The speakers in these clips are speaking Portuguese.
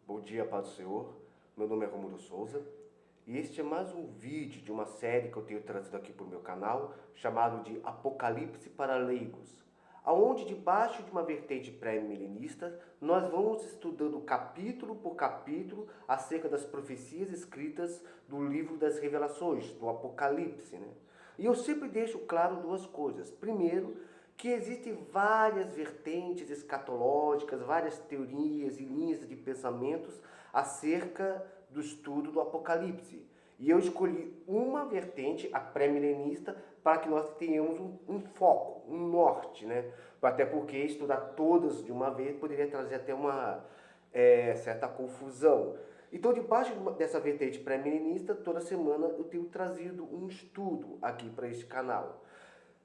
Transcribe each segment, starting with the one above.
Bom dia, paz do Senhor. Meu nome é Romulo Souza e este é mais um vídeo de uma série que eu tenho trazido aqui para o meu canal, chamado de Apocalipse para Leigos, aonde debaixo de uma vertente pré-milenista nós vamos estudando capítulo por capítulo acerca das profecias escritas do livro das Revelações, do Apocalipse, né? E eu sempre deixo claro duas coisas. Primeiro, que existem várias vertentes escatológicas, várias teorias e linhas de pensamentos acerca do estudo do Apocalipse. E eu escolhi uma vertente, a pré-milenista, para que nós tenhamos um foco, um norte, né? Até porque estudar todas de uma vez poderia trazer até uma certa confusão. Então, debaixo dessa vertente pré-milenista, toda semana eu tenho trazido um estudo aqui para este canal.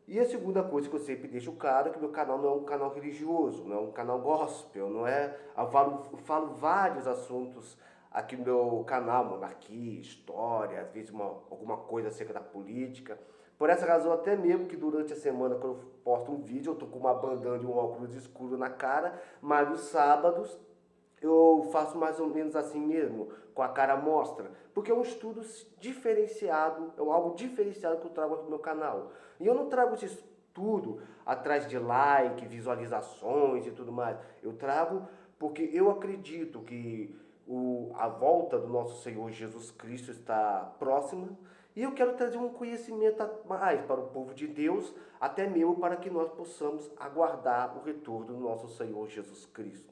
E a segunda coisa que eu sempre deixo claro é que meu canal não é um canal religioso, não é um canal gospel, não é... Eu falo vários assuntos aqui no meu canal, monarquia, história, às vezes alguma coisa acerca da política. Por essa razão, até mesmo que durante a semana, quando eu posto um vídeo, eu tô com uma bandana e um óculos escuro na cara, mas nos sábados eu faço mais ou menos assim mesmo, com a cara à mostra, porque é um estudo diferenciado, é algo diferenciado que eu trago aqui no meu canal. E eu não trago esse estudo atrás de like, visualizações e tudo mais. Eu trago porque eu acredito que a volta do nosso Senhor Jesus Cristo está próxima e eu quero trazer um conhecimento a mais para o povo de Deus, até mesmo para que nós possamos aguardar o retorno do nosso Senhor Jesus Cristo.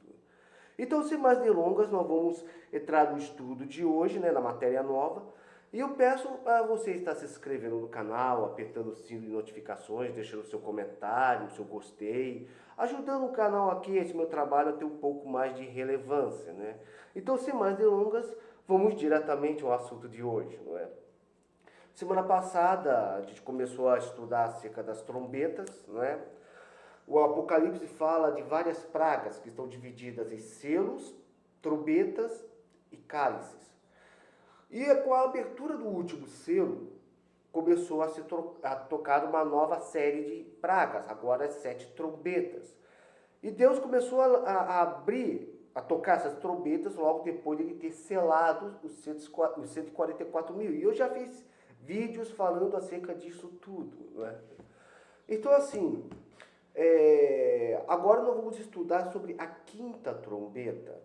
Então, sem mais delongas, nós vamos entrar no estudo de hoje, né, na matéria nova. E eu peço a você estar se inscrevendo no canal, apertando o sino de notificações, deixando o seu comentário, o seu gostei, ajudando o canal aqui, esse meu trabalho, a ter um pouco mais de relevância, né? Então, sem mais delongas, vamos diretamente ao assunto de hoje, não é? Semana passada, a gente começou a estudar acerca das trombetas, não é? O Apocalipse fala de várias pragas que estão divididas em selos, trombetas e cálices. E com a abertura do último selo, começou a tocar uma nova série de pragas, agora as 7 trombetas. E Deus começou a abrir, a tocar essas trombetas logo depois de ele ter selado os 144 mil. E eu já fiz vídeos falando acerca disso tudo, não é? Então, assim, agora nós vamos estudar sobre a quinta trombeta,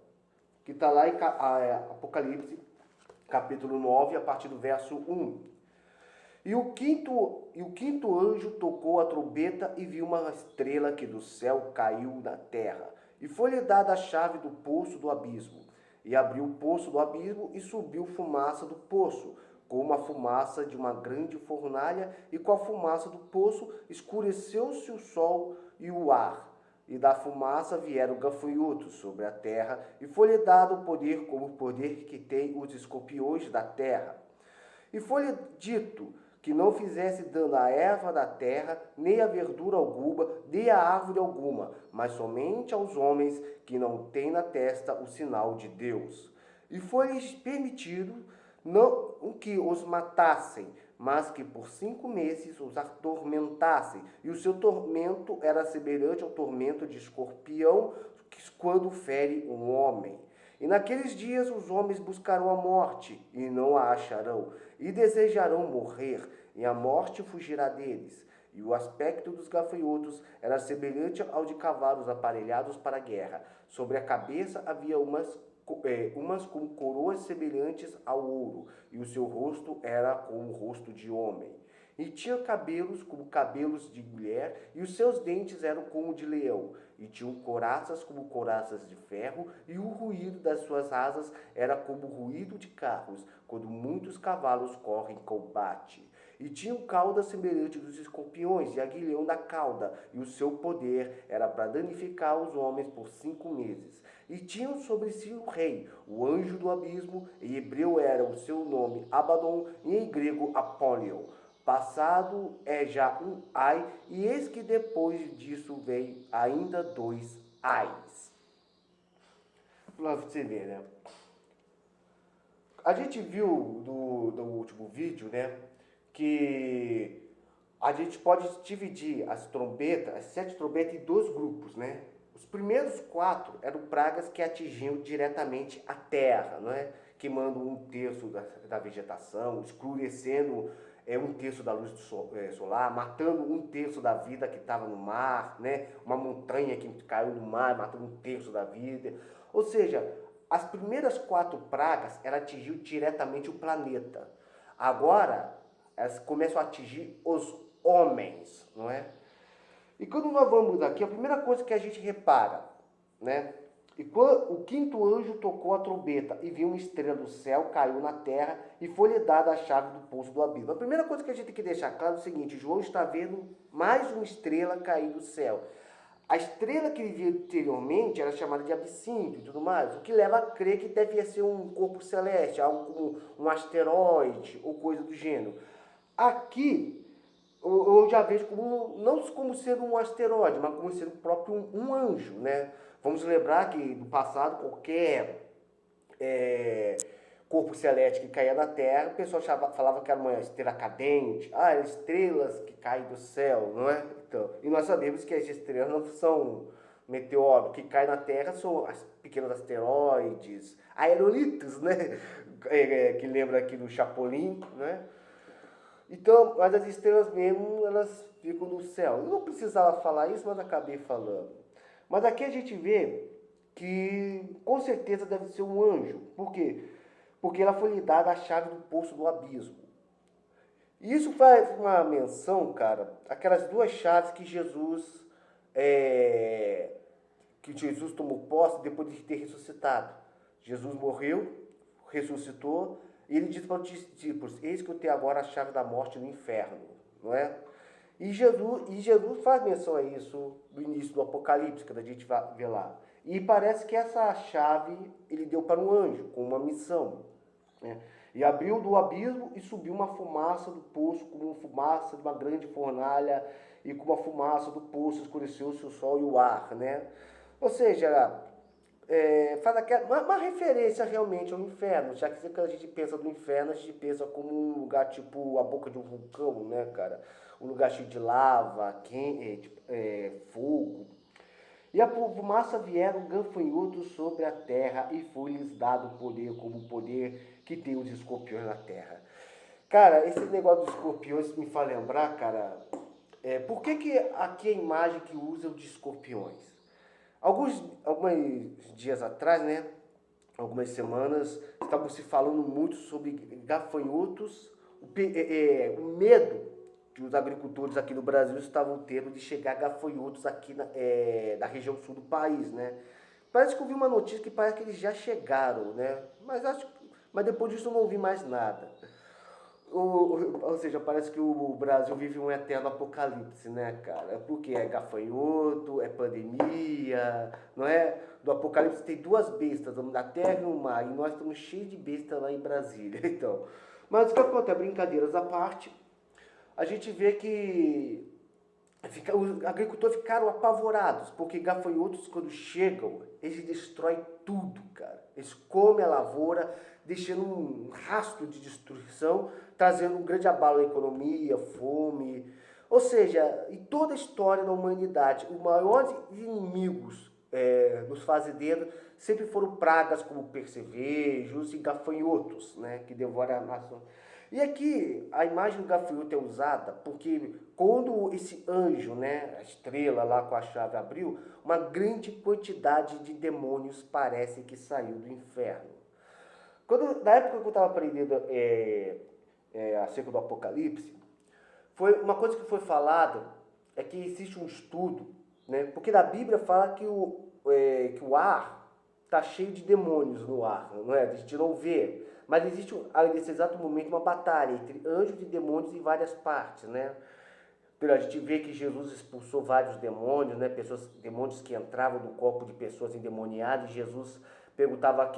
que está lá em Apocalipse, capítulo 9, a partir do verso 1. E o quinto anjo tocou a trombeta e viu uma estrela que do céu caiu na terra. E foi-lhe dada a chave do poço do abismo. E abriu o poço do abismo e subiu fumaça do poço, como a fumaça de uma grande fornalha, e com a fumaça do poço escureceu-se o sol e o ar. E da fumaça vieram gafanhotos sobre a terra, e foi-lhe dado o poder como o poder que tem os escorpiões da terra. E foi-lhe dito que não fizesse dano à erva da terra, nem à verdura alguma, nem à árvore alguma, mas somente aos homens que não têm na testa o sinal de Deus. E foi-lhes permitido não que os matassem, mas que por 5 meses os atormentassem. E o seu tormento era semelhante ao tormento de escorpião quando fere um homem. E naqueles dias os homens buscarão a morte, e não a acharão, e desejarão morrer, e a morte fugirá deles. E o aspecto dos gafanhotos era semelhante ao de cavalos aparelhados para a guerra. Sobre a cabeça havia umas com coroas semelhantes ao ouro, e o seu rosto era como o rosto de homem. E tinha cabelos como cabelos de mulher, e os seus dentes eram como de leão, e tinham coraças como coraças de ferro, e o ruído das suas asas era como o ruído de carros, quando muitos cavalos correm em combate. E tinham cauda semelhante dos escorpiões, e aguilhão da cauda, e o seu poder era para danificar os homens por 5 meses. E tinham sobre si o rei, o anjo do abismo, em hebreu era o seu nome Abaddon, e em grego Apollyon. Passado é já um ai, e eis que depois disso vem ainda 2 ais. Pra você ver, né? A gente viu do último vídeo, né, que a gente pode dividir as 7 trombetas em 2 grupos, né? Os primeiros 4 eram pragas que atingiam diretamente a terra, não é? Queimando 1/3 da vegetação, escurecendo 1/3 da luz solar, matando 1/3 da vida que estava no mar, né? Uma montanha que caiu no mar, matando 1/3 da vida. Ou seja, as primeiras 4 pragas, ela atingiu diretamente o planeta. Agora, elas começam a atingir os homens, não é? E quando nós vamos aqui, a primeira coisa que a gente repara, né? E quando o 5º anjo tocou a trombeta e viu uma estrela do céu, caiu na terra e foi-lhe dada a chave do poço do abismo. A primeira coisa que a gente tem que deixar claro é o seguinte: João está vendo mais uma estrela cair do céu. A estrela que ele viu anteriormente era chamada de absinto e tudo mais, o que leva a crer que deve ser um corpo celeste, algo como um asteroide ou coisa do gênero. Aqui, eu já vejo como, não como sendo um asteroide, mas como sendo próprio um anjo, né? Vamos lembrar que no passado qualquer corpo celeste que caía na Terra, o pessoal falava que era uma estrela cadente, estrelas que caem do céu, não é? Então, e nós sabemos que as estrelas não são meteoros, que caem na Terra são as pequenos asteroides, aerolitos, né? Que lembra aqui do Chapolin, né? Então, mas as estrelas mesmo, elas ficam no céu. Eu não precisava falar isso, mas acabei falando. Mas aqui a gente vê que com certeza deve ser um anjo. Por quê? Porque ela foi lhe dada a chave do poço do abismo. E isso faz uma menção, cara, aquelas 2 chaves que Jesus tomou posse depois de ter ressuscitado. Jesus morreu, ressuscitou, e ele disse para os discípulos: eis que eu tenho agora a chave da morte no inferno, não é? E Jesus faz menção a isso no início do Apocalipse, quando a gente vai ver lá. E parece que essa chave ele deu para um anjo, com uma missão, né? E abriu do abismo e subiu uma fumaça do poço, como uma fumaça de uma grande fornalha, e com uma fumaça do poço escureceu-se o sol e o ar, né? Ou seja, faz uma referência realmente ao inferno, já que quando a gente pensa no inferno, a gente pensa como um lugar tipo a boca de um vulcão, né, cara? Um lugar cheio de lava, fogo. E a fumaça vieram gafanhotos sobre a terra e foi-lhes dado poder como o poder que tem os escorpiões na terra. Cara, esse negócio dos escorpiões me faz lembrar, cara, por que aqui a imagem que usa o de escorpiões? Alguns dias atrás, né, algumas semanas, estavam se falando muito sobre gafanhotos, o medo que os agricultores aqui no Brasil estavam tendo de chegar gafanhotos aqui na região sul do país, né? Parece que eu vi uma notícia que parece que eles já chegaram, né? Mas depois disso eu não ouvi mais nada. Ou seja, parece que o Brasil vive um eterno apocalipse, né, cara? Porque é gafanhoto, é pandemia, não é? Do apocalipse tem 2 bestas, da terra e o mar, e nós estamos cheios de bestas lá em Brasília, então. Mas o que acontece? Brincadeiras à parte, a gente vê que os agricultores ficaram apavorados, porque gafanhotos, quando chegam, eles destroem tudo, cara. Eles comem a lavoura, deixando um rastro de destruição, trazendo um grande abalo à economia, fome. Ou seja, em toda a história da humanidade, os maiores inimigos dos fazendeiros sempre foram pragas como percevejos e gafanhotos, né, que devoram a nação. E aqui a imagem do gafanhoto é usada porque quando esse anjo, né, a estrela lá com a chave abriu, uma grande quantidade de demônios parece que saiu do inferno. Na época que eu estava aprendendo acerca do Apocalipse, foi uma coisa que foi falada é que existe um estudo, né, porque na Bíblia fala que o ar está cheio de demônios no ar, não é? A gente não vê. Mas existe, nesse exato momento, uma batalha entre anjos e demônios em várias partes, né? A gente vê que Jesus expulsou vários demônios, né? Demônios que entravam no corpo de pessoas endemoniadas, e Jesus perguntava: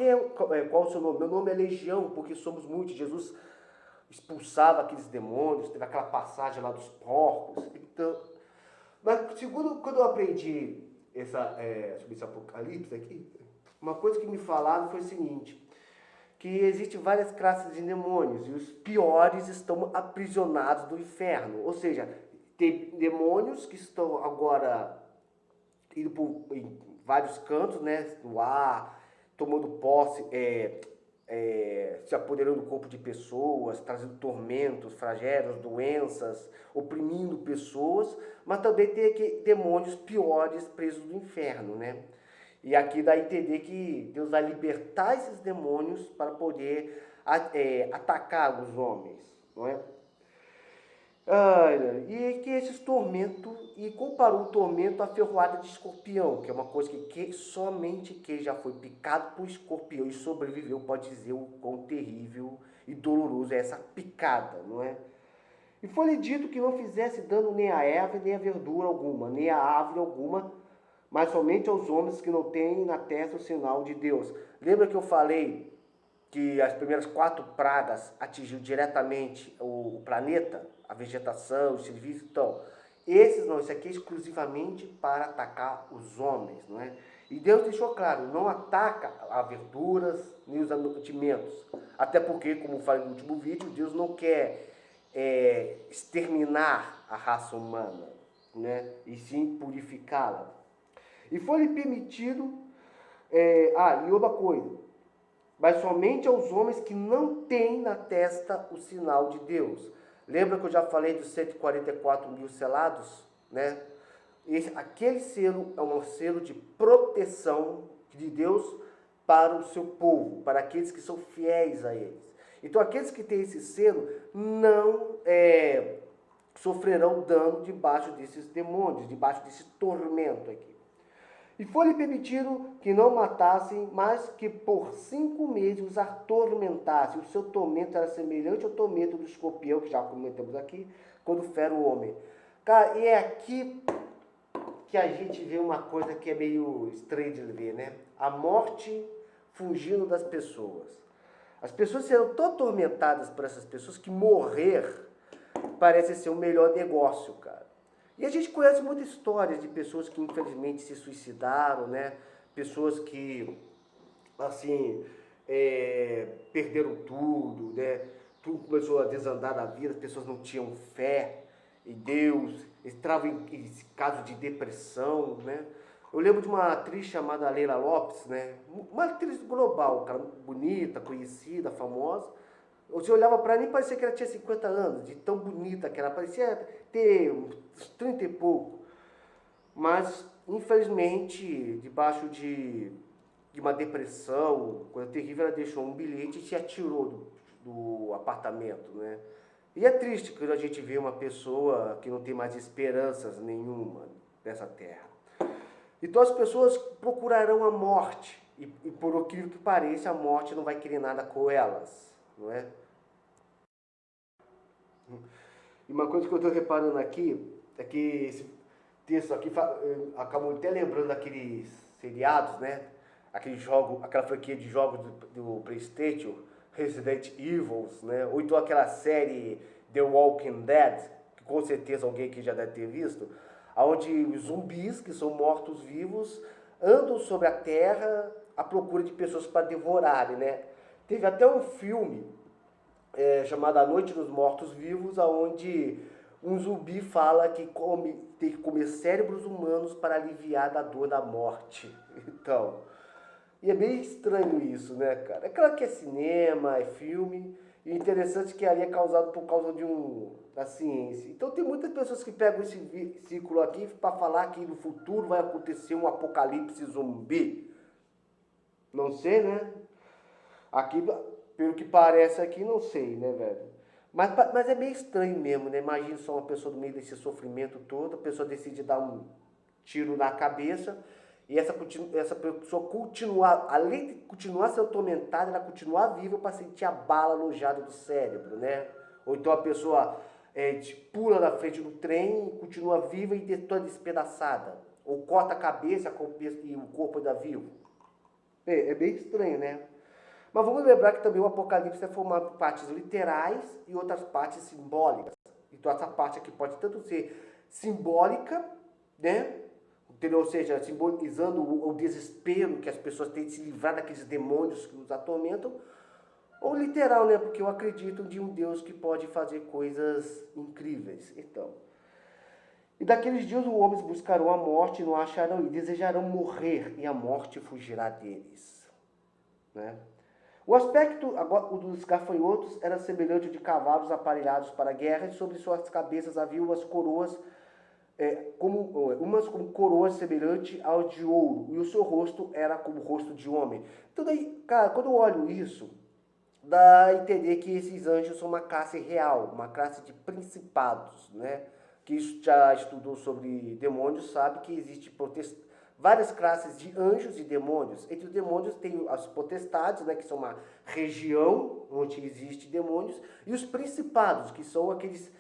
qual o seu nome? Meu nome é Legião, porque somos muitos. Jesus expulsava aqueles demônios, teve aquela passagem lá dos porcos. Então, mas segundo, quando eu aprendi sobre esse Apocalipse aqui, uma coisa que me falaram foi o seguinte: que existem várias classes de demônios e os piores estão aprisionados no inferno. Ou seja, tem demônios que estão agora indo em vários cantos, né, no ar, tomando posse, se apoderando do corpo de pessoas, trazendo tormentos, flagelos, doenças, oprimindo pessoas, mas também tem aqui demônios piores presos no inferno, né? E aqui dá a entender que Deus vai libertar esses demônios para poder atacar os homens, não é? E que esses tormentos, e comparou o tormento à ferroada de escorpião, que é uma coisa que somente quem já foi picado por escorpião e sobreviveu pode dizer o quão terrível e doloroso é essa picada, não é? E foi-lhe dito que não fizesse dano nem a erva, nem a verdura alguma, nem a árvore alguma, mas somente aos homens que não têm na testa o sinal de Deus. Lembra que eu falei que as primeiras 4 pragas atingiu diretamente o planeta, a vegetação, os serviços, então, esses não, isso aqui é exclusivamente para atacar os homens, não é? E Deus deixou claro, não ataca as verduras nem os mantimentos, até porque, como eu falei no último vídeo, Deus não quer exterminar a raça humana, né? E sim purificá-la. E foi-lhe permitido, e outra coisa, mas somente aos homens que não têm na testa o sinal de Deus. Lembra que eu já falei dos 144 mil selados, né? Aquele selo é um selo de proteção de Deus para o seu povo, para aqueles que são fiéis a eles. Então, aqueles que têm esse selo não sofrerão dano debaixo desses demônios, debaixo desse tormento aqui. E foi-lhe permitido que não matassem, mas que por 5 meses os atormentassem. O seu tormento era semelhante ao tormento do escorpião, que já comentamos aqui, quando fere o homem. Cara, e é aqui que a gente vê uma coisa que é meio estranha de ver, né? A morte fugindo das pessoas. As pessoas serão tão atormentadas por essas pessoas que morrer parece ser o melhor negócio, cara. E a gente conhece muitas histórias de pessoas que infelizmente se suicidaram, né? Pessoas que, assim, perderam tudo, né? Tudo começou a desandar na vida, as pessoas não tinham fé em Deus, entravam em casos de depressão, né? Eu lembro de uma atriz chamada Leila Lopes, né? Uma atriz global, cara, bonita, conhecida, famosa. Você olhava para ela e parecia que ela tinha 50 anos, de tão bonita que ela parecia ter uns 30 e pouco. Mas, infelizmente, debaixo de uma depressão, coisa terrível, ela deixou um bilhete e se atirou do apartamento, né? E é triste quando a gente vê uma pessoa que não tem mais esperanças nenhuma nessa terra. Então as pessoas procurarão a morte, e por aquilo que pareça, a morte não vai querer nada com elas, não é? E uma coisa que eu estou reparando aqui é que esse texto aqui acabou até lembrando aqueles seriados, né? Aquele jogo, aquela franquia de jogos do PlayStation, Resident Evil, né? Ou então aquela série The Walking Dead, que com certeza alguém aqui já deve ter visto, onde os zumbis, que são mortos-vivos, andam sobre a terra à procura de pessoas para devorarem, né? Teve até um filme chamado A Noite dos Mortos-Vivos, onde um zumbi fala que tem que comer cérebros humanos para aliviar da dor da morte. Então, e é bem estranho isso, né, cara? É claro que é cinema, é filme, e o interessante é que ali é causado por causa da ciência. Então tem muitas pessoas que pegam esse ciclo aqui para falar que no futuro vai acontecer um apocalipse zumbi. Não sei, né? Aqui, pelo que parece aqui, não sei, né, velho? Mas é meio estranho mesmo, né? Imagina só uma pessoa no meio desse sofrimento todo, a pessoa decide dar um tiro na cabeça e essa pessoa continuar, além de continuar sendo atormentada, ela continuar viva para sentir a bala alojada do cérebro, né? Ou então a pessoa pula na frente do trem e continua viva e toda despedaçada. Ou corta a cabeça e o corpo ainda vivo. É bem estranho, né? Mas vamos lembrar que também o Apocalipse é formado por partes literais e outras partes simbólicas. Então essa parte aqui pode tanto ser simbólica, né? Entendeu? Ou seja, simbolizando o desespero que as pessoas têm de se livrar daqueles demônios que os atormentam, ou literal, né? Porque eu acredito de um Deus que pode fazer coisas incríveis. Então, E daqueles dias os homens buscarão a morte e não a acharão, e desejarão morrer, e a morte fugirá deles. Né? O aspecto o dos gafanhotos era semelhante ao de cavalos aparelhados para a guerra, e sobre suas cabeças havia umas coroas, umas como coroas semelhante ao de ouro, e o seu rosto era como o rosto de homem. Então daí, cara, quando eu olho isso, dá a entender que esses anjos são uma classe real, uma classe de principados, né? Que já estudou sobre demônios sabe que existe várias classes de anjos e demônios. Entre os demônios tem as potestades, né, que são uma região onde existe demônios, e os principados, que são aqueles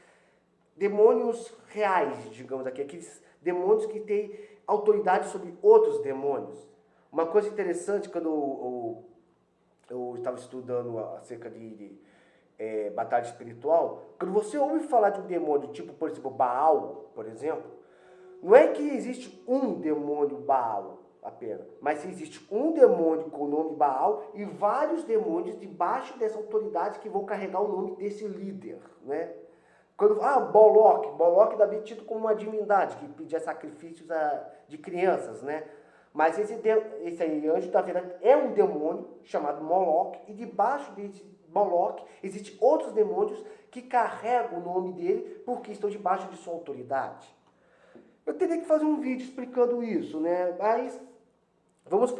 demônios reais, digamos aqui, aqueles demônios que têm autoridade sobre outros demônios. Uma coisa interessante, quando eu estava estudando acerca de batalha espiritual, quando você ouve falar de um demônio, tipo, por exemplo, Baal, por exemplo, não é que existe um demônio Baal apenas, mas existe um demônio com o nome Baal e vários demônios debaixo dessa autoridade que vão carregar o nome desse líder, né? Moloque também tido como uma divindade que pedia sacrifícios de crianças, né? Mas esse aí, anjo da verdade, é um demônio chamado Moloque, e debaixo desse Moloque existem outros demônios que carregam o nome dele porque estão debaixo de sua autoridade. Eu teria que fazer um vídeo explicando isso, né? Mas vamos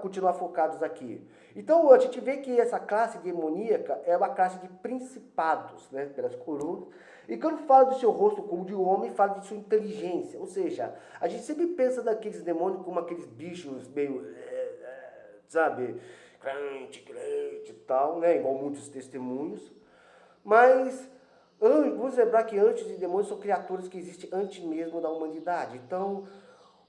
continuar focados aqui. Então a gente vê que essa classe demoníaca é uma classe de principados, né? Pelas coroas. E quando fala do seu rosto como de homem, fala de sua inteligência. Ou seja, a gente sempre pensa naqueles demônios como aqueles bichos meio, sabe, crente e tal, né? Igual muitos testemunhos. Mas vamos lembrar que anjos e demônios são criaturas que existem antes mesmo da humanidade. Então,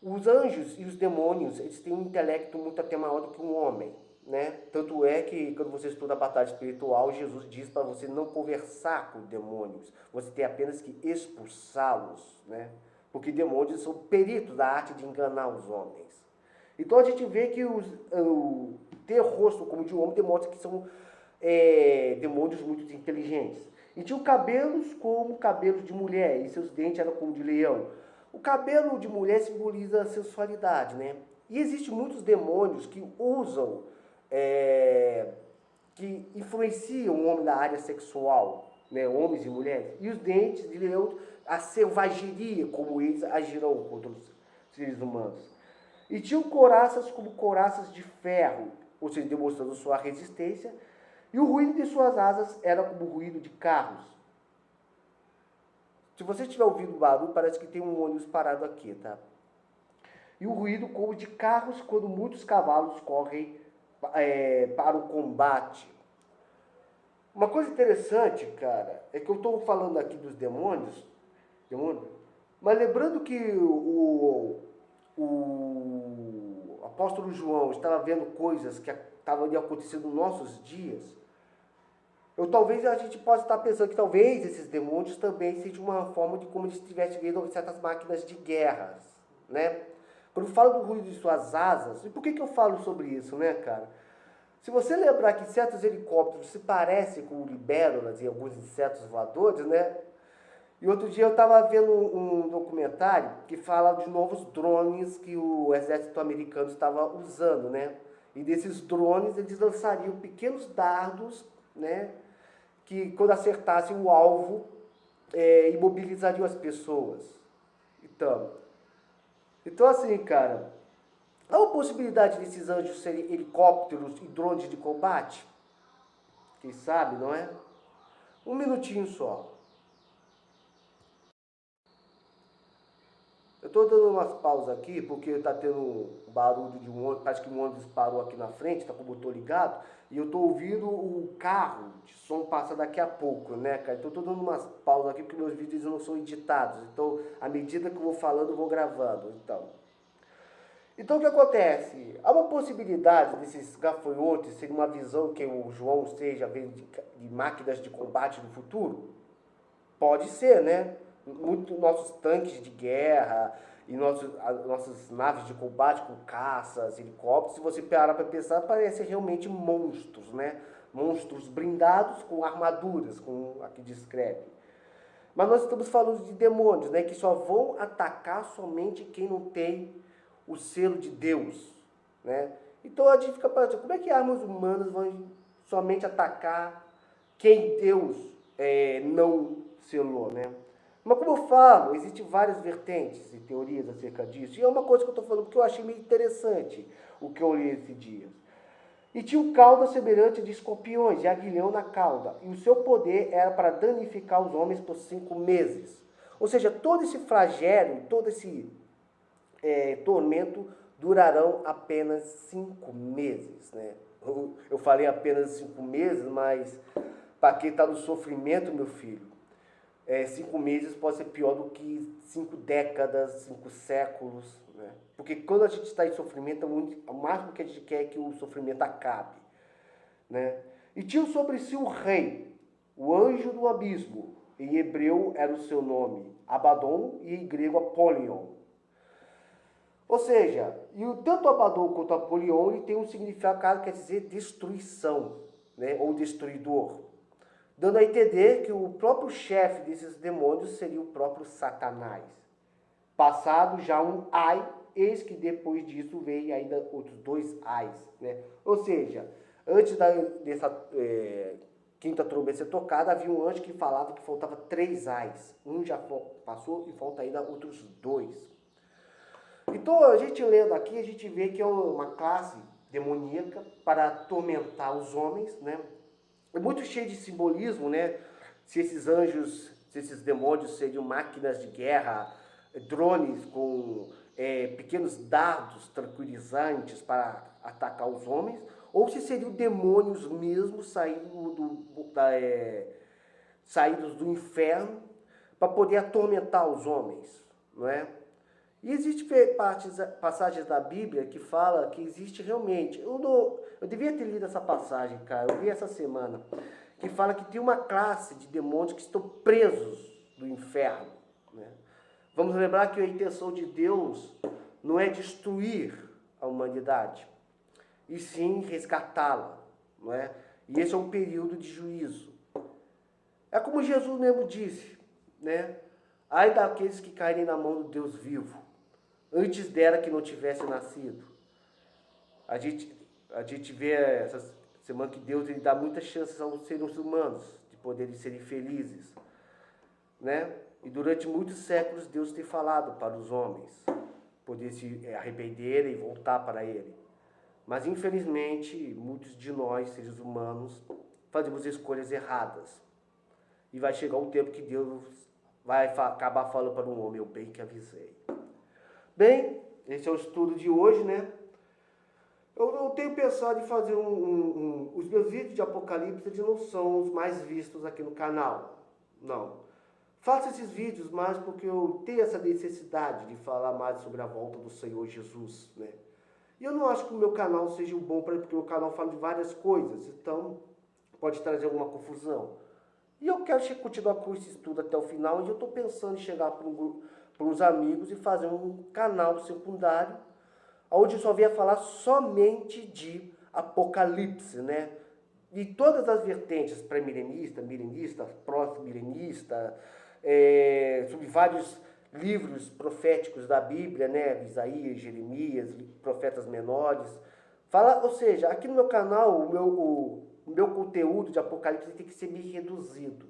os anjos e os demônios, eles têm um intelecto muito até maior do que um homem, né? Tanto é que quando você estuda a batalha espiritual, Jesus diz para você não conversar com demônios, você tem apenas que expulsá-los, né? Porque demônios são peritos da arte de enganar os homens. Então a gente vê que ter rosto como de homem demonstra que são demônios muito inteligentes. E tinham cabelos como cabelos de mulher, e seus dentes eram como de leão. O cabelo de mulher simboliza a sensualidade, né? E existem muitos demônios que usam, que influenciam o homem na área sexual, né? Homens e mulheres. E os dentes de leão, a selvageria, como eles agirão contra os seres humanos. E tinham couraças como couraças de ferro, ou seja, demonstrando sua resistência. E o ruído de suas asas era como o ruído de carros. Se você estiver ouvindo barulho, parece que tem um ônibus parado aqui, tá? E o ruído como de carros quando muitos cavalos correm para o combate. Uma coisa interessante, cara, é que eu estou falando aqui dos demônios, mas lembrando que o apóstolo João estava vendo coisas que estavam acontecendo nos nossos dias, talvez a gente possa estar pensando que talvez esses demônios também sejam uma forma de como eles estivessem vendo certas máquinas de guerra, né? Quando eu falo do ruído de suas asas, e por que eu falo sobre isso, né, cara? Se você lembrar que certos helicópteros se parecem com libélulas e alguns insetos voadores, né? E outro dia eu estava vendo um documentário que fala de novos drones que o exército americano estava usando, né? E desses drones eles lançariam pequenos dardos, né? Que quando acertassem o alvo, imobilizariam as pessoas. Então assim, cara, há uma possibilidade desses anjos serem helicópteros e drones de combate? Quem sabe, não é? Um minutinho só. Eu estou dando umas pausas aqui, porque está tendo barulho de um ônibus, parece que um ônibus parou aqui na frente, está com o motor ligado, e eu estou ouvindo o carro de som passar daqui a pouco, né, cara? Então eu estou dando umas pausas aqui, porque meus vídeos não são editados, então, à medida que eu vou falando, eu vou gravando, Então o que acontece? Há uma possibilidade desses gafanhotos serem uma visão que o João esteja vendo de máquinas de combate no futuro? Pode ser, né? Nossos tanques de guerra e nossas naves de combate com caças, helicópteros, se você parar para pensar, parecem realmente monstros, né? Monstros blindados com armaduras, como aqui descreve. Mas nós estamos falando de demônios, né, que só vão atacar somente quem não tem o selo de Deus, né? Então a gente fica pensando, como é que armas humanas vão somente atacar quem Deus não selou, né? Mas como eu falo, existem várias vertentes e teorias acerca disso. E é uma coisa que eu estou falando porque eu achei meio interessante o que eu li esse dia. E tinha um cauda semelhante de escorpiões e aguilhão na cauda. E o seu poder era para danificar os homens por 5 meses. Ou seja, todo esse flagelo, todo esse tormento durarão apenas 5 meses, né? Eu falei apenas 5 meses, mas para quem está no sofrimento, meu filho, 5 meses pode ser pior do que 5 décadas, 5 séculos, né? Porque quando a gente está em sofrimento, o máximo que a gente quer é que o sofrimento acabe, né? E tinha sobre si o rei, o anjo do abismo. Em hebreu era o seu nome, Abaddon, e em grego Apolion. Ou seja, tanto Abaddon quanto Apolion ele tem um significado que quer dizer destruição, né? Ou destruidor, dando a entender que o próprio chefe desses demônios seria o próprio Satanás. Passado já um ai, eis que depois disso veio ainda outros 2 ais, né? Ou seja, antes dessa quinta trombeta ser tocada, havia um anjo que falava que faltava 3 ais. Um já passou e falta ainda outros 2. Então, a gente lendo aqui, a gente vê que é uma classe demoníaca para atormentar os homens, né? É muito cheio de simbolismo, né? Se esses anjos, se esses demônios seriam máquinas de guerra, drones com pequenos dardos tranquilizantes para atacar os homens, ou se seriam demônios mesmo saídos do inferno para poder atormentar os homens, não é? E existem passagens da Bíblia que fala que existe realmente. Eu devia ter lido essa passagem, cara. Eu vi essa semana. Que fala que tem uma classe de demônios que estão presos no inferno, né? Vamos lembrar que a intenção de Deus não é destruir a humanidade, e sim resgatá-la, não é? E esse é um período de juízo. É como Jesus mesmo disse, né? Ai daqueles que caírem na mão do Deus vivo, antes dela que não tivesse nascido. A gente vê essa semana que Deus ele dá muitas chances aos seres humanos de poderem serem felizes, né? E durante muitos séculos Deus tem falado para os homens poder se arrependerem e voltar para Ele. Mas infelizmente muitos de nós, seres humanos, fazemos escolhas erradas. E vai chegar um tempo que Deus vai acabar falando para um homem, eu bem que avisei. Bem, esse é o estudo de hoje, né? Eu tenho pensado em fazer os meus vídeos de Apocalipse, eles não são os mais vistos aqui no canal, não. Faço esses vídeos mais porque eu tenho essa necessidade de falar mais sobre a volta do Senhor Jesus, né? E eu não acho que o meu canal seja bom, porque o meu canal fala de várias coisas, então pode trazer alguma confusão. E eu quero continuar com esse estudo até o final, e eu estou pensando em chegar para uns amigos e fazer um canal secundário, onde eu só venha falar somente de Apocalipse, né? De todas as vertentes, pré-milenista, milenista, pró-milenista, sobre vários livros proféticos da Bíblia, né? Isaías, Jeremias, profetas menores. Ou seja, aqui no meu canal, o meu conteúdo de Apocalipse tem que ser meio reduzido.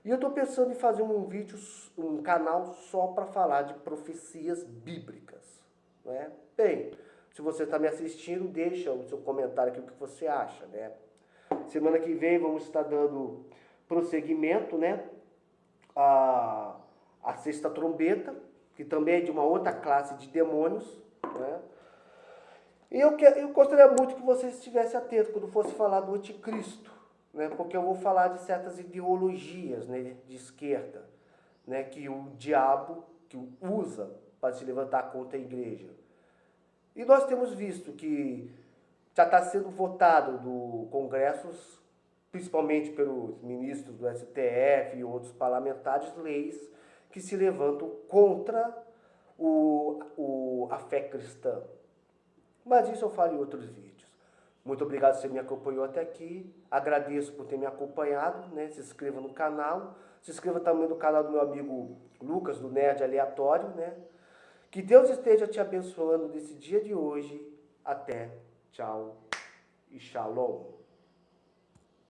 E eu estou pensando em fazer um canal só para falar de profecias bíblicas, né? Bem, se você está me assistindo, deixa o seu comentário aqui o que você acha, né? Semana que vem vamos estar dando prosseguimento, né? A sexta trombeta, que também é de uma outra classe de demônios, né? E eu gostaria muito que vocês estivessem atentos quando fosse falar do anticristo, né? Porque eu vou falar de certas ideologias, né, de esquerda, né, que o diabo que usa para se levantar contra a igreja. E nós temos visto que já está sendo votado do Congresso, principalmente pelos ministros do STF e outros parlamentares, leis que se levantam contra a fé cristã. Mas isso eu falo em outros vídeos. Muito obrigado por você me acompanhou até aqui. Agradeço por ter me acompanhado, né? Se inscreva no canal. Se inscreva também no canal do meu amigo Lucas, do Nerd Aleatório, né? Que Deus esteja te abençoando nesse dia de hoje. Até. Tchau e shalom.